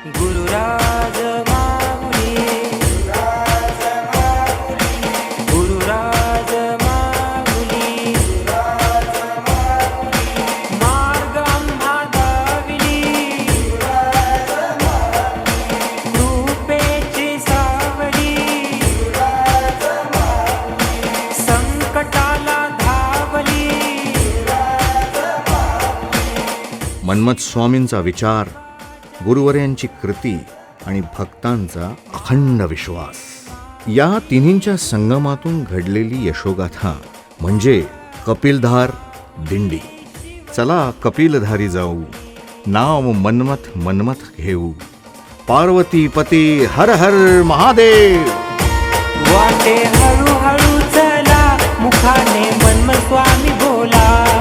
गुरुराज माऊली गुरुराज माऊली मार्ग आम्हा दाविली कृपेची सावली संकटाला धावली. मन्मथ स्वामींचा विचार, गुरुवर्यांची कृती आणि भक्तांचा अखंड विश्वास या तिन्हींच्या संगमातून घडलेली यशोगाथा म्हणजे कपिलधार दिंडी. चला कपिलधारी जाऊ, नाव मन्मथ मन्मथ घेऊ. पार्वतीपती हर हर महादेव. वाटे हळूहळू चला, मुखाने मन्मथ स्वामी बोला.